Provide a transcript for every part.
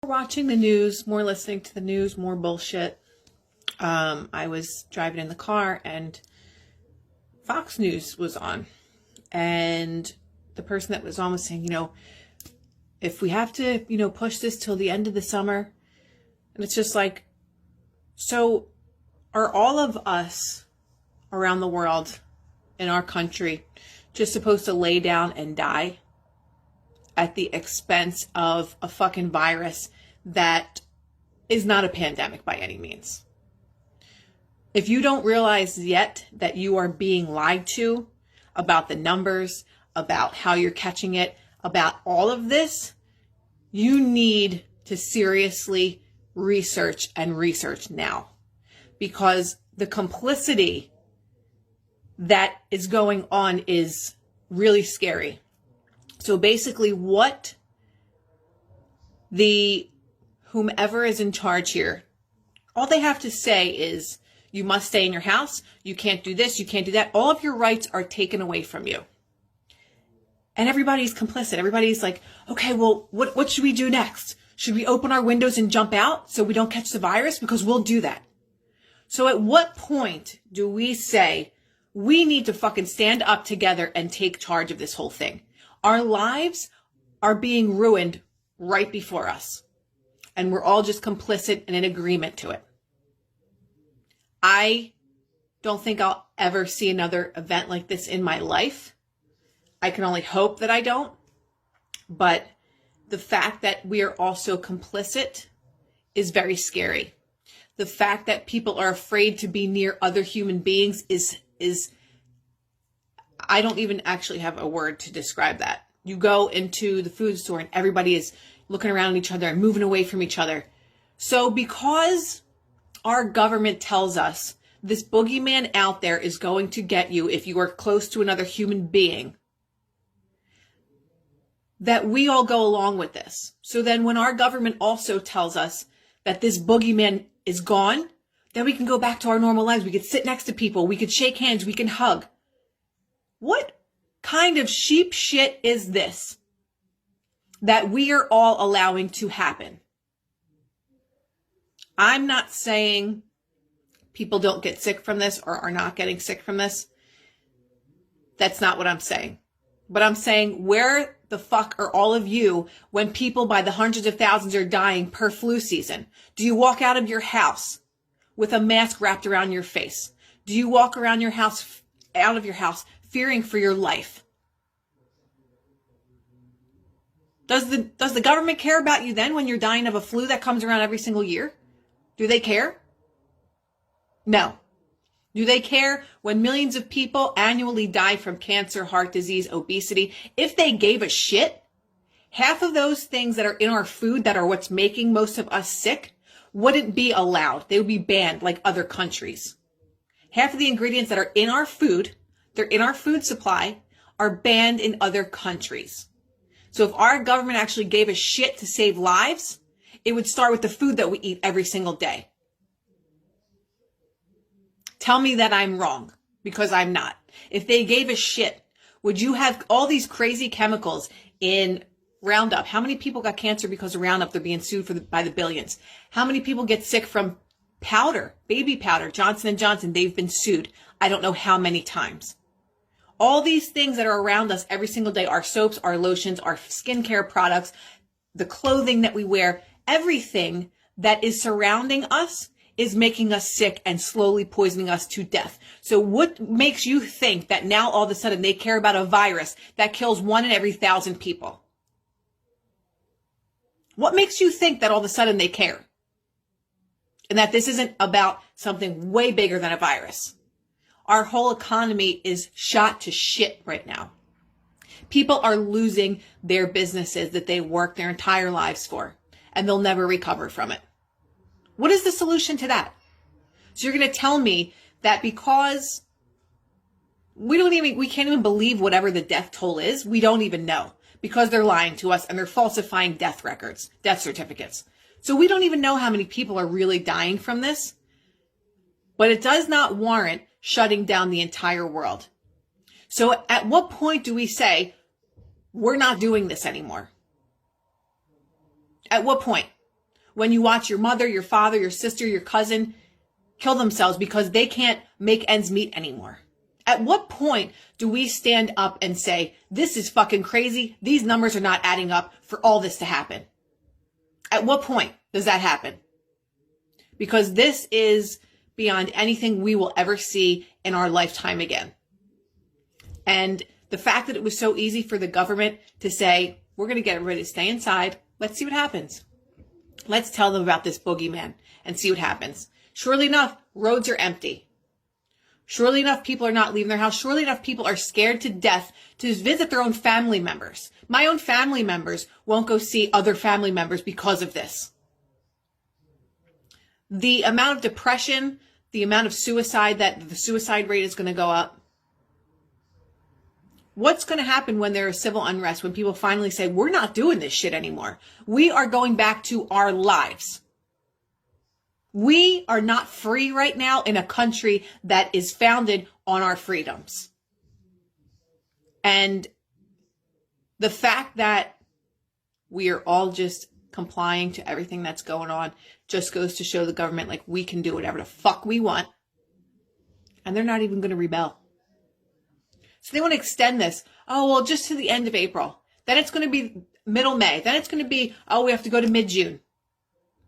Watching the news, more listening to the news, more bullshit. I was driving in the car and Fox News was on. And the person that was on was saying, if we have to, push this till the end of the summer. And it's just like, so are all of us around the world in our country just supposed to lay down and die at the expense of a fucking virus that is not a pandemic by any means? If you don't realize yet that you are being lied to about the numbers, about how you're catching it, about all of this, you need to seriously research now, because the complicity that is going on is really scary. So basically what whomever is in charge here, all they have to say is, you must stay in your house, you can't do this, you can't do that. All of your rights are taken away from you. And everybody's complicit. Everybody's like, okay, well, what should we do next? Should we open our windows and jump out so we don't catch the virus? Because we'll do that. So at what point do we say we need to fucking stand up together and take charge of this whole thing? Our lives are being ruined right before us. And we're all just complicit and in agreement to it. I don't think I'll ever see another event like this in my life. I can only hope that I don't. But the fact that we are also complicit is very scary. The fact that people are afraid to be near other human beings is I don't even actually have a word to describe that. You go into the food store and everybody is looking around at each other and moving away from each other. So because our government tells us this boogeyman out there is going to get you if you are close to another human being, that we all go along with this. So then when our government also tells us that this boogeyman is gone, then we can go back to our normal lives. We could sit next to people. We could shake hands. We can hug. What kind of sheep shit is this that we are all allowing to happen? I'm not saying people don't get sick from this or are not getting sick from this. That's not what I'm saying. But I'm saying, where the fuck are all of you when people by the hundreds of thousands are dying per flu season? Do you walk out of your house with a mask wrapped around your face? Do you walk around your house, out of your house, fearing for your life? Does the government care about you then when you're dying of a flu that comes around every single year? Do they care? No. Do they care when millions of people annually die from cancer, heart disease, obesity? If they gave a shit, half of those things that are in our food that are what's making most of us sick wouldn't be allowed. They would be banned like other countries. Half of the ingredients that are in our food, they're in our food supply, are banned in other countries. So if our government actually gave a shit to save lives, it would start with the food that we eat every single day. Tell me that I'm wrong, because I'm not. If they gave a shit, would you have all these crazy chemicals in Roundup? How many people got cancer because of Roundup? They're being sued by the billions. How many people get sick from powder, baby powder, Johnson & Johnson? They've been sued. I don't know how many times. All these things that are around us every single day, our soaps, our lotions, our skincare products, the clothing that we wear, everything that is surrounding us is making us sick and slowly poisoning us to death. So what makes you think that now all of a sudden they care about a virus that kills 1 in every 1,000 people? What makes you think that all of a sudden they care? And that this isn't about something way bigger than a virus? Our whole economy is shot to shit right now. People are losing their businesses that they worked their entire lives for, and they'll never recover from it. What is the solution to that? So you're going to tell me that because we can't even believe whatever the death toll is. We don't even know, because they're lying to us and they're falsifying death records, death certificates. So we don't even know how many people are really dying from this, but it does not warrant shutting down the entire world. So at what point do we say, we're not doing this anymore? At what point? When you watch your mother, your father, your sister, your cousin kill themselves because they can't make ends meet anymore. At what point do we stand up and say, this is fucking crazy, these numbers are not adding up for all this to happen? At what point does that happen? Because this is beyond anything we will ever see in our lifetime again. And the fact that it was so easy for the government to say, we're going to get everybody to stay inside, let's see what happens. Let's tell them about this boogeyman and see what happens. Surely enough, roads are empty. Surely enough, people are not leaving their house. Surely enough, people are scared to death to visit their own family members. My own family members won't go see other family members because of this. The amount of depression, the amount of suicide, that the suicide rate is going to go up. What's going to happen when there is civil unrest, when people finally say, we're not doing this shit anymore? We are going back to our lives. We are not free right now in a country that is founded on our freedoms. And the fact that we are all just complying to everything that's going on just goes to show the government, like, we can do whatever the fuck we want. And they're not even going to rebel. So they want to extend this. Oh, well, just to the end of April. Then it's going to be middle May. Then it's going to be, oh, we have to go to mid-June.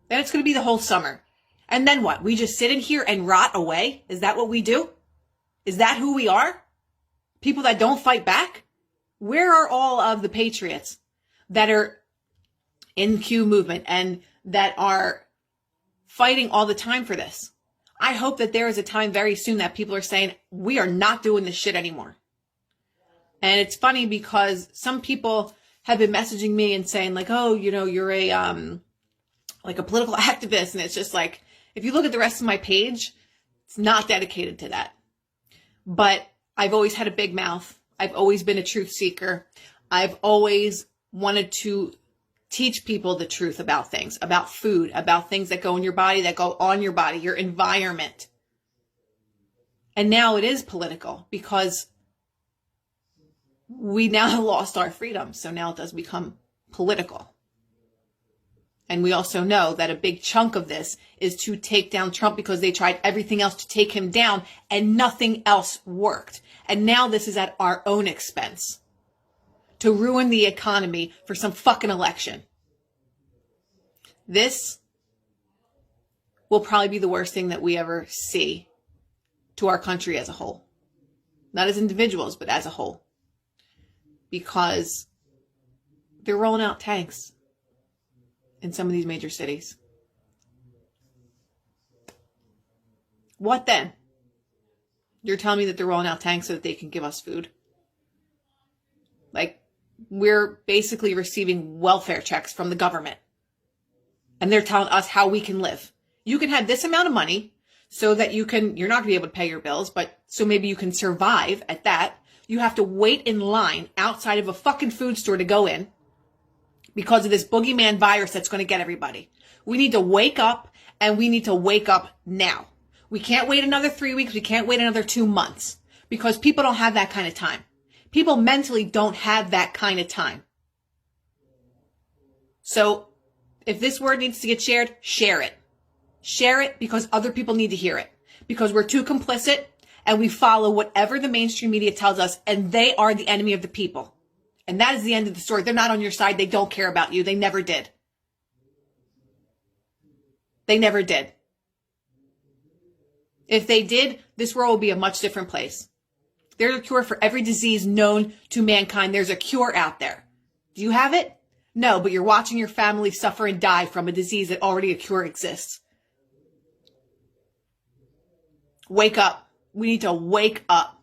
Then it's going to be the whole summer. And then what? We just sit in here and rot away? Is that what we do? Is that who we are? People that don't fight back? Where are all of the patriots that are in the Q movement and that are fighting all the time for this? I hope that there is a time very soon that people are saying, we are not doing this shit anymore. And it's funny because some people have been messaging me and saying, like, oh, you know, you're a political activist. And it's just like, if you look at the rest of my page, it's not dedicated to that. But I've always had a big mouth. I've always been a truth seeker. I've always wanted to teach people the truth about things, about food, about things that go in your body, that go on your body, your environment. And now it is political because we now have lost our freedom. So now it does become political. And we also know that a big chunk of this is to take down Trump because they tried everything else to take him down and nothing else worked. And now this is at our own expense to ruin the economy for some fucking election. This will probably be the worst thing that we ever see to our country as a whole. Not as individuals, but as a whole. Because they're rolling out tanks in some of these major cities. What then? You're telling me that they're rolling out tanks so that they can give us food? Like, we're basically receiving welfare checks from the government. And they're telling us how we can live. You can have this amount of money so that you're not going to be able to pay your bills, but so maybe you can survive at that. You have to wait in line outside of a fucking food store to go in because of this boogeyman virus that's going to get everybody. We need to wake up, and we need to wake up now. We can't wait another 3 weeks. We can't wait another 2 months because people don't have that kind of time. People mentally don't have that kind of time. So if this word needs to get shared, share it. Share it because other people need to hear it. Because we're too complicit and we follow whatever the mainstream media tells us, and they are the enemy of the people. And that is the end of the story. They're not on your side. They don't care about you. They never did. They never did. If they did, this world would be a much different place. There's a cure for every disease known to mankind. There's a cure out there. Do you have it? No, but you're watching your family suffer and die from a disease that already a cure exists. Wake up. We need to wake up.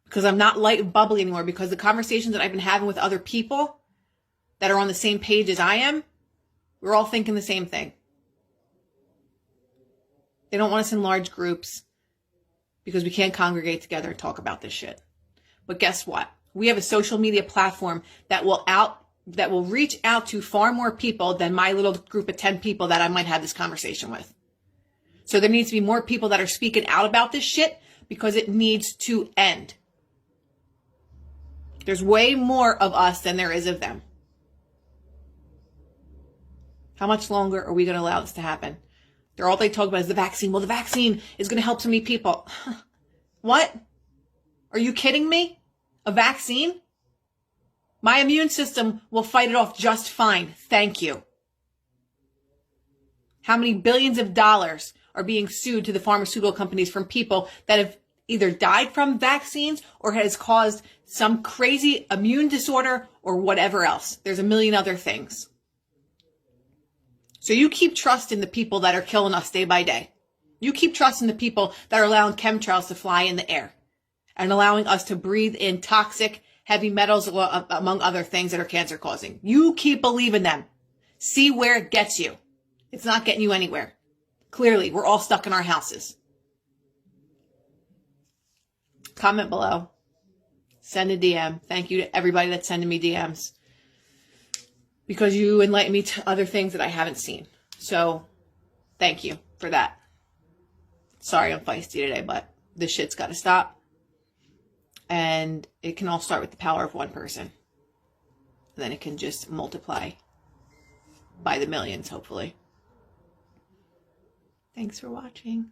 Because I'm not light and bubbly anymore, because the conversations that I've been having with other people that are on the same page as I am, we're all thinking the same thing. They don't want us in large groups because we can't congregate together and talk about this shit. But guess what? We have a social media platform that will reach out to far more people than my little group of 10 people that I might have this conversation with. So there needs to be more people that are speaking out about this shit because it needs to end. There's way more of us than there is of them. How much longer are we going to allow this to happen? All they talk about is the vaccine. Well, the vaccine is going to help so many people. What? Are you kidding me? A vaccine? My immune system will fight it off just fine. Thank you. How many billions of dollars are being sued to the pharmaceutical companies from people that have either died from vaccines or has caused some crazy immune disorder or whatever else? There's a million other things. So you keep trusting the people that are killing us day by day. You keep trusting the people that are allowing chemtrails to fly in the air and allowing us to breathe in toxic heavy metals, among other things that are cancer causing. You keep believing them. See where it gets you. It's not getting you anywhere. Clearly, we're all stuck in our houses. Comment below. Send a DM. Thank you to everybody that's sending me DMs, because you enlighten me to other things that I haven't seen. So thank you for that. Sorry I'm feisty today, but this shit's got to stop. And it can all start with the power of one person. And then it can just multiply by the millions, hopefully. Thanks for watching.